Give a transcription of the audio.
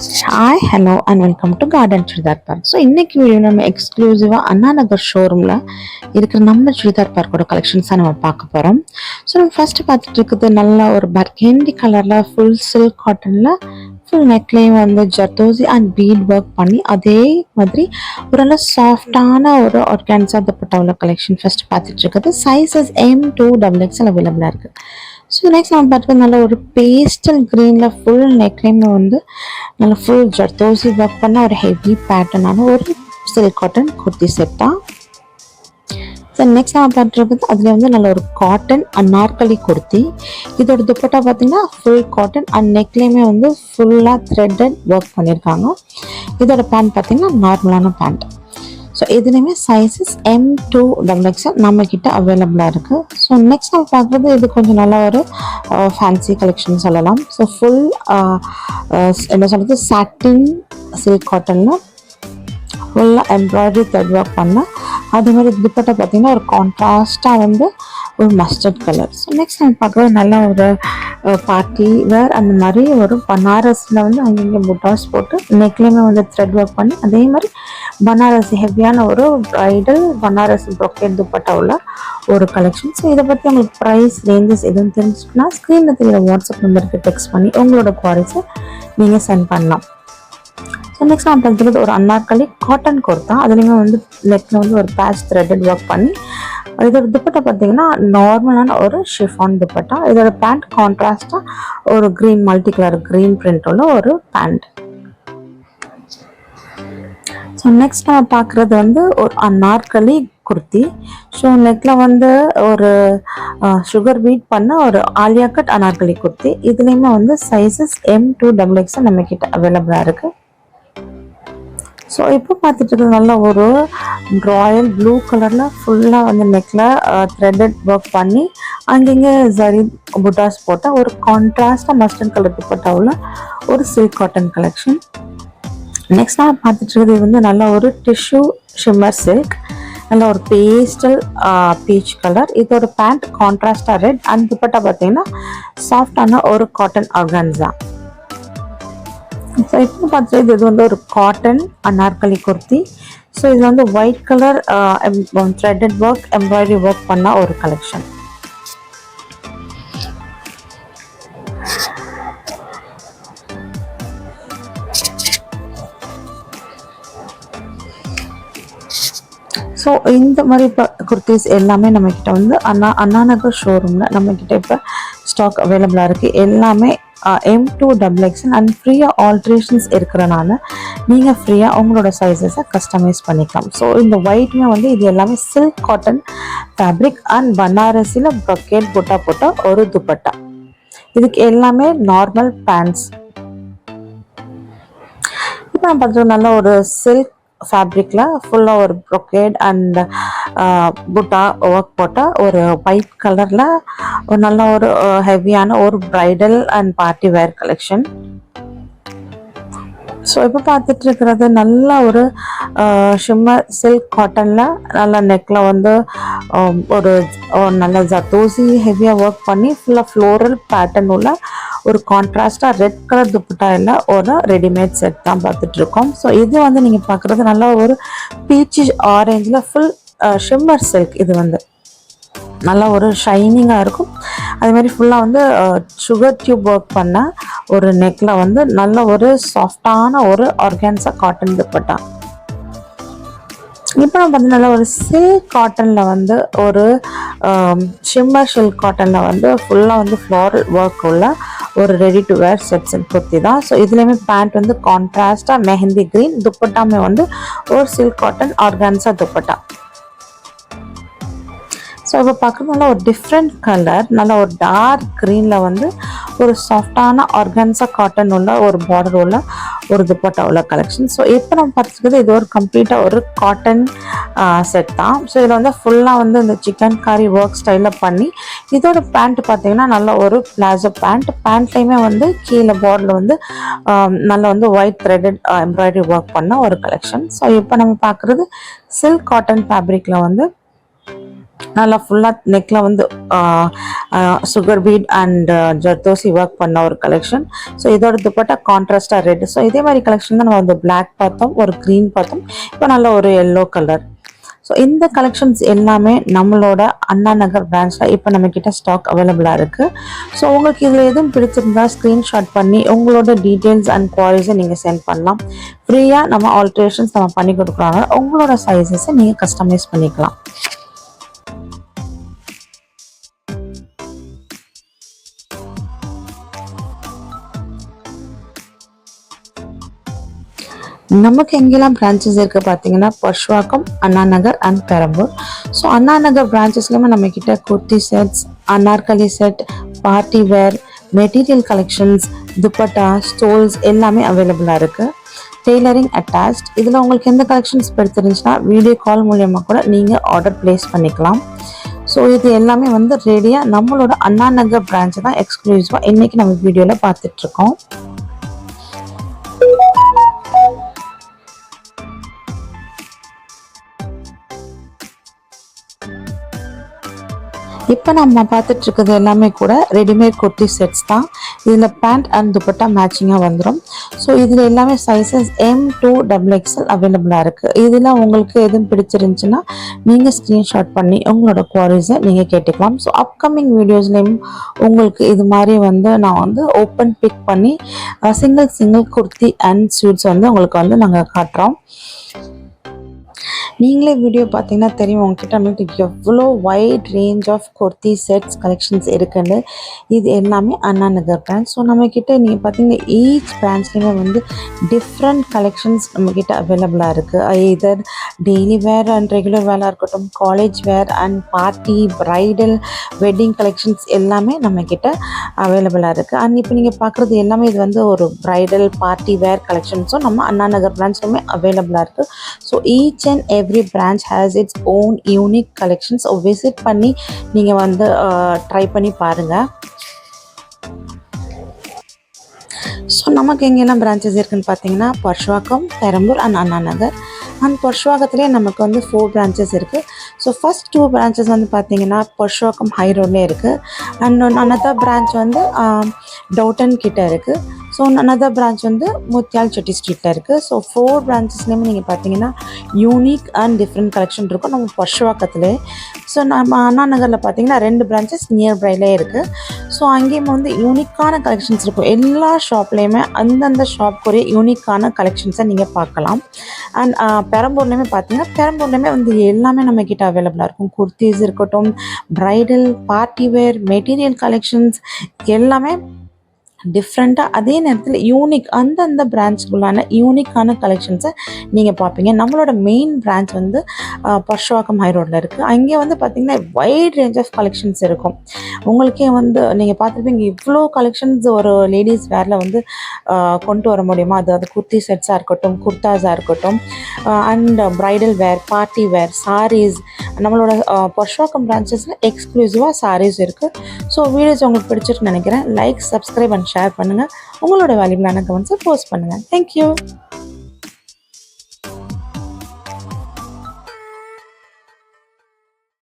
Hi, hello and welcome to Garden Chudar Park. So இன்னைக்கு video நம்ம எக்ஸ்க்ளூசிவா அண்ணா நகர் ஷோரூம்ல இருக்கிற நம்ம சுடிதார் பார்க்கோட கலெக்ஷன்ஸா நம்ம பார்க்க போறோம். ஸோ நம்ம ஃபர்ஸ்ட் பார்த்துட்டு இருக்கிறது நல்ல ஒரு பர்கெண்டி கலர்ல ஃபுல் சில்க் காட்டன்ல ஃபுல் நெக்லையும் வந்து ஜர்தோசி அண்ட் பீட் ஒர்க் பண்ணி அதே மாதிரி ஒரு நல்ல சாஃப்டான ஒரு ஆர்கான்ஸா துப்பட்டாவுல கலெக்ஷன் ஃபர்ஸ்ட் பார்த்துட்டு இருக்கிறது சைஸஸ் M2XXL அவைலபிளா இருக்கு. ஸோ நெக்ஸ்ட் நம்ம பார்த்துட்டு நல்ல ஒரு பேஸ்டல் க்ரீனில் ஃபுல் நெக்லைமே வந்து நல்ல ஃபுல் ஜர்தோசி ஒர்க் பண்ண ஒரு ஹெவி பேட்டர்னான ஒரு சில்க் காட்டன் குர்த்தி செட் தான். ஸோ நெக்ஸ்ட் நம்ம பார்த்துருக்குது அதில் வந்து நல்ல ஒரு காட்டன் அனார்கலி குர்த்தி. இதோட துப்பட்டா பார்த்தீங்கன்னா ஃபுல் காட்டன் அண்ட் நெக்லையுமே வந்து ஃபுல்லாக த்ரெட்டட் ஒர்க் பண்ணியிருக்காங்க. இதோட பேண்ட் பார்த்தீங்கன்னா நார்மலான பேண்ட். ஸோ இதுலேயுமே சைஸஸ் M2XXL நம்மக்கிட்ட அவைலபிளாக இருக்குது. ஸோ நெக்ஸ்ட் நம்ம பார்க்குறது இது கொஞ்சம் நல்லா ஒரு ஃபேன்சி கலெக்ஷன் சொல்லலாம். ஸோ ஃபுல் என்ன சொல்கிறது சாட்டின் சில்க் காட்டனில் ஃபுல்லாக எம்ப்ராய்டரி த்ரெட் ஒர்க் பண்ண அது மாதிரி துப்பட்டா பார்த்திங்கன்னா ஒரு கான்ட்ராஸ்டாக வந்து ஒரு மஸ்டர்ட் கலர். ஸோ நெக்ஸ்ட் நம்ம பார்க்குறது நல்ல ஒரு பார்ட்டி வேர் அந்த மாதிரி ஒரு பனாரஸில் வந்து அங்கங்கே புட்டாஸ் போட்டு நெக்லையுமே வந்து த்ரெட் ஒர்க் பண்ணி அதே மாதிரி பனாரசி ஹெவியான ஒரு ப்ரைடல் பனாரசி ப்ரொக்கேட் துப்பட்டா உள்ள ஒரு கலெக்ஷன். ஸோ இதை பற்றி உங்களுக்கு ப்ரைஸ் ரேஞ்சஸ் எதுவும் தெரிஞ்சுன்னா ஸ்க்ரீனில் தெரியுற வாட்ஸ்அப் நம்பருக்கு டெக்ஸ்ட் பண்ணி உங்களோட குவாரிஸை நீங்கள் சென்ட் பண்ணலாம். ஸோ நெக்ஸ்ட் நான் பார்க்குறது ஒரு அன்னார்கலி காட்டன் குர்த்தா. அதுலேயுமே வந்து நெக்கில் வந்து ஒரு பேட்ச் த்ரெட்டட் ஒர்க் பண்ணி இதோட துப்பட்டா பார்த்தீங்கன்னா நார்மலான ஒரு ஷிஃபான் துப்பட்டா. இதோட பேண்ட் கான்ட்ராஸ்டாக ஒரு green multi colour green print உள்ள ஒரு பேண்ட். ஸோ நெக்ஸ்ட் நம்ம பார்க்குறது வந்து ஒரு அனார்கலி குர்த்தி. ஸோ நெக்கில் வந்து ஒரு சுகர் பீட் பண்ண ஒரு ஆலியா கட் அனார்கலி குர்த்தி. இதுலேயுமே வந்து சைஸஸ் M2XXL நம்மக்கிட்ட அவைலபிளாக இருக்குது. ஸோ இப்போ பார்த்துட்டு இருக்கிறது நல்ல ஒரு ராயல் ப்ளூ கலரில் ஃபுல்லாக வந்து நெக்கில் த்ரெட்டட் ஒர்க் பண்ணி அங்கங்கே ஜரி புட்டாஸ் போட்ட ஒரு கான்ட்ராஸ்டாக மஸ்டர்ட் கலர் துப்பட்டாவில் ஒரு சில்க் காட்டன் கலெக்ஷன். நெக்ஸ்ட் நான் பார்த்துட்டு இருக்கிறது வந்து நல்ல ஒரு டிஷ்யூ ஷிம்மர் சில்க், நல்ல ஒரு பேஸ்டல் பீச் கலர். இதோட பேண்ட் கான்ட்ராஸ்டாக ரெட் அண்ட் துப்பட்டா பார்த்தீங்கன்னா சாஃப்டான ஒரு காட்டன் ஆர்கான்ஸா. ஸோ இப்போ பார்த்துட்டு இது வந்து ஒரு காட்டன் அனார்கலி குர்த்தி. ஸோ இது வந்து white colour threaded work embroidery work பண்ண ஒரு கலெக்ஷன். ஸோ இந்த மாதிரி இப்போ குர்த்திஸ் எல்லாமே நம்மக்கிட்ட வந்து அண்ணா நகர் ஷோரூமில் நம்மக்கிட்ட இப்போ ஸ்டாக் அவைலபிளாக இருக்குது. எல்லாமே M2XXL அண்ட் ஃப்ரீயாக ஆல்ட்ரேஷன்ஸ் இருக்கிறனால நீங்கள் ஃப்ரீயாக உங்களோட சைஸஸை கஸ்டமைஸ் பண்ணிக்கலாம். ஸோ இந்த ஒயிட்மே வந்து இது எல்லாமே சில்க் காட்டன் ஃபேப்ரிக் அண்ட் பனாரஸில் ப்ரொக்கேட் புட்டா போட்ட ஒரு துப்பட்டா. இதுக்கு எல்லாமே நார்மல் பேண்ட்ஸ். இப்போ நான் பார்த்துட்டு நல்ல ஒரு சில்க் ஃபேப்ரிக்கில் ஃபுல்லாக ஒரு ப்ரொக்கேட் அண்ட் புட்டா ஒர்க் போட்ட ஒரு ஒயிட் கலரில் ஒரு நல்ல ஒரு ஹெவியான ஒரு bridal and party wear collection. So இப்போ பார்த்துட்டு இருக்கிறது நல்ல ஒரு ஷிம்மர் சில்க் காட்டனில் நல்ல நெக்கில் வந்து ஒரு நல்ல ஜர்தோசி ஹெவியாக ஒர்க் பண்ணி ஃபுல்லாக ஃப்ளோரல் பேட்டர்ன் உள்ள ஒரு கான்ட்ராஸ்டாக ரெட் கலர் துப்பட்டாயில் ஒரு ரெடிமேட் செட் தான் பார்த்துட்ருக்கோம். ஸோ இது வந்து நீங்கள் பார்க்குறது நல்லா ஒரு பீச்சு ஆரேஞ்சில் ஃபுல் ஷிம்மர் சில்க். இது வந்து நல்லா ஒரு ஷைனிங்காக இருக்கும். அதே மாதிரி ஃபுல்லாக வந்து சுகர் டியூப் ஒர்க் பண்ண ஒரு நெக்கில் வந்து நல்ல ஒரு சாஃப்டான ஒரு ஆர்கான்ஸா காட்டன் துப்பட்டா. இப்போ நம்ம வந்து நல்லா ஒரு சில்க் காட்டனில் வந்து ஒரு ஷிம்மர் சில்க் காட்டனில் வந்து ஃபுல்லாக வந்து ஃப்ளாரல் ஒர்க் உள்ள ஒரு ready to wear sets and kurti தான். ஸோ இதுலேயுமே பேண்ட் வந்து கான்ட்ராஸ்டாக மெஹந்தி க்ரீன், துப்பட்டாமே வந்து ஒரு silk cotton organza dupatta. So இப்போ பார்க்குறதுனால ஒரு டிஃப்ரெண்ட் கலர் நல்ல ஒரு டார்க் க்ரீனில் வந்து ஒரு சாஃப்டான ஆர்கான்ஸா காட்டன் உள்ள ஒரு பார்டர் உள்ள ஒரு துப்பட்டா உள்ள கலெக்ஷன். ஸோ இப்போ நம்ம பார்த்துக்கிறது இது ஒரு கம்ப்ளீட்டாக ஒரு காட்டன் செட் தான். ஸோ இதில் வந்து ஃபுல்லாக வந்து இந்த சிக்கன் காரி ஒர்க் ஸ்டைலில் பண்ணி இதோட பேண்ட் பார்த்தீங்கன்னா நல்ல ஒரு பிளாசோ பேண்ட்லேயுமே வந்து கீழே பார்டரில் வந்து நல்ல வந்து ஒயிட் த்ரெட்டட் எம்ப்ராய்டரி ஒர்க் பண்ண ஒரு கலெக்ஷன். ஸோ இப்போ நம்ம பார்க்குறது சில்க் காட்டன் ஃபேப்ரிக்கில் வந்து நல்லா ஃபுல்லாக நெக்கில் வந்து sugar beat and zardozi work பண்ண ஒரு கலெக்ஷன். ஸோ இதோட துப்பட்டா கான்ட்ராஸ்டாக ரெட். ஸோ இதே மாதிரி கலெக்ஷன் தான் நம்ம வந்து பிளாக் பார்த்தோம், ஒரு க்ரீன் பார்த்தோம், இப்போ நல்ல ஒரு எல்லோ கலர். ஸோ இந்த கலெக்ஷன்ஸ் எல்லாமே நம்மளோட அண்ணா நகர் பிரான்ச்சில் இப்போ நம்மக்கிட்ட ஸ்டாக் அவைலபிளாக இருக்குது. ஸோ உங்களுக்கு இதில் எதுவும் பிடிச்சிருந்தா ஸ்க்ரீன்ஷாட் பண்ணி உங்களோட டீட்டெயில்ஸ் அண்ட் குவாலிட்டிஸை நீங்கள் சென்ட் பண்ணலாம். ஃப்ரீயாக நம்ம ஆல்ட்ரேஷன்ஸ் நம்ம பண்ணி கொடுக்குறோம். உங்களோட சைஸஸை நீங்கள் கஸ்டமைஸ் பண்ணிக்கலாம். நமக்கு எங்கெல்லாம் பிரான்ச்சஸ் இருக்குது பார்த்தீங்கன்னா பர்ஷ்வாக்கம், அண்ணா நகர் அண்ட் பெரம்பூர். ஸோ அண்ணா நகர் பிரான்ச்சஸ்லேயுமே நம்மக்கிட்ட kurti sets, Anarkali set, party wear, material collections, dupatta, stoles எல்லாமே அவைலபிளாக இருக்குது. Tailoring attached. இதில் உங்களுக்கு எந்த கலெக்ஷன்ஸ் பிடிச்சிருந்துச்சுன்னா வீடியோ கால் மூலியமாக கூட நீங்கள் ஆர்டர் ப்ளேஸ் பண்ணிக்கலாம். ஸோ இது எல்லாமே வந்து ரெடியாக நம்மளோட அண்ணா நகர் பிரான்ச்சை தான் எக்ஸ்க்ளூசிவாக இன்றைக்கி நம்ம வீடியோவில் பார்த்துட்ருக்கோம். இப்போ நம்ம பார்த்துட்டு இருக்கிறது எல்லாமே கூட ரெடிமேட் குர்த்தி செட்ஸ் தான். இதில் பேண்ட் அண்ட் துப்பட்டா மேட்சிங்காக வந்துடும். ஸோ இதில் எல்லாமே சைஸஸ் M2XXL அவைலபிளாக இருக்குது. இதில் உங்களுக்கு எதுவும் பிடிச்சிருந்துச்சுன்னா நீங்கள் ஸ்க்ரீன்ஷாட் பண்ணி உங்களோட குவாரிஸை நீங்கள் கேட்டுக்கலாம். ஸோ அப்கமிங் வீடியோஸ்லேயும் உங்களுக்கு இது மாதிரி வந்து நான் வந்து ஓப்பன் பிக் பண்ணி சிங்கிள் குர்த்தி அண்ட் ஸ்வீட்ஸ் வந்து உங்களுக்கு வந்து நாங்கள் காட்டுறோம். நீங்களே வீடியோ பார்த்தீங்கன்னா தெரியும் உங்ககிட்ட வந்துட்டு எவ்வளோ wide range of kurti sets collections இருக்குன்னு. இது எல்லாமே அண்ணா நகர் பிரான்ச். ஸோ நம்மக்கிட்ட நீங்கள் பார்த்தீங்கன்னா ஈச் பிரான்ச்லேயுமே வந்து டிஃப்ரெண்ட் கலெக்ஷன்ஸ் நம்மக்கிட்ட அவைலபிளாக இருக்குது. இதர் டெய்லி வேர் அண்ட் ரெகுலர் வேராக இருக்கட்டும், college where and party, bridal, wedding collections எல்லாமே நம்மக்கிட்ட அவைலபிளாக இருக்குது. அண்ட் இப்போ நீங்கள் பார்க்குறது எல்லாமே இது வந்து ஒரு ப்ரைடல் பார்ட்டி வேர் கலெக்ஷன்ஸும் நம்ம அண்ணா நகர் பிரான்ச்லேயுமே அவைலபிளாக இருக்குது. So each and every branch has its own unique collections. So visit பண்ணி நீங்கள் வந்து ட்ரை பண்ணி பாருங்கள். ஸோ நமக்கு எங்கெல்லாம் பிரான்ச்சஸ் இருக்குதுன்னு பார்த்தீங்கன்னா பர்ஷ்வாக்கம், பெரம்பூர் அண்ட் அண்ணா நகர். அண்ட் பர்ஷ்வாக்கத்துலேயே நமக்கு வந்து 4 பிரான்ச்சஸ் இருக்குது. ஸோ ஃபஸ்ட் 2 பிரான்ச்சஸ் வந்து பார்த்தீங்கன்னா பர்ஷ்வாக்கம் ஹை ரோட்லேயே இருக்குது. அண்ட் அனதர் பிரான்ச் வந்து டவுட்டன் கிட்டே இருக்குது. ஸோ அனதர் பிரான்ச் வந்து முத்தியால் செட்டி ஸ்ட்ரீட்டில் இருக்குது. ஸோ 4 பிரான்ச்சஸ்லேயுமே நீங்கள் பார்த்தீங்கன்னா யூனிக் அண்ட் டிஃப்ரெண்ட் கலெக்ஷன் இருக்கும் நம்ம பர்ஷ்வாக்கத்துலேயே. ஸோ நம்ம அண்ணா நகரில் பார்த்தீங்கன்னா 2 பிரான்ச்சஸ் நியர்பைலே இருக்குது. ஸோ அங்கேயும் வந்து யூனிக்கான கலெக்ஷன்ஸ் இருக்கும். எல்லா ஷாப்லேயுமே அந்தந்த ஷாப்க்குரிய யூனிக்கான கலெக்ஷன்ஸை நீங்கள் பார்க்கலாம். அண்ட் பெரம்பூர்லேயுமே பார்த்தீங்கன்னா பெரம்பூர்லேயுமே வந்து எல்லாமே நம்மக்கிட்ட அவைலபிளாக இருக்கும். குர்த்திஸ் இருக்கட்டும், bridal, party wear, material collections எல்லாமே டிஃப்ரெண்ட்டாக, அதே நேரத்தில் யூனிக் அந்தந்த பிரான்ச்சுக்குள்ளான யூனிக்கான கலெக்ஷன்ஸை நீங்கள் பார்ப்பீங்க. நம்மளோட மெயின் பிரான்ச் வந்து பர்ஷ்வாக்கம் ஹை ரோட்டில் இருக்குது. அங்கே வந்து பார்த்திங்கன்னா வைட் ரேஞ்ச் ஆஃப் கலெக்ஷன்ஸ் இருக்கும். உங்களுக்கே வந்து நீங்கள் பார்த்துருப்பீங்க இவ்வளோ கலெக்ஷன்ஸ் ஒரு லேடிஸ் வேரில் வந்து கொண்டு வர முடியுமா? அது குர்த்தி செட்ஸாக இருக்கட்டும், குர்தாஸாக இருக்கட்டும், and bridal wear, party wear, sarees. நம்மளோட பர்ஷ்வாக்கம் பிரான்ச்சஸில் எக்ஸ்க்ளூசிவாக சாரீஸ் இருக்குது. ஸோ வீடியோஸ் உங்களுக்கு பிடிச்சிருக்குன்னு நினைக்கிறேன். லைக், சப்ஸ்கிரைப் அண்ட் ஷேர் பண்ணுங்கள். உங்களோட வேல்யூபிளான கமெண்ட்ஸை போஸ்ட் பண்ணுங்கள். தேங்க்யூ.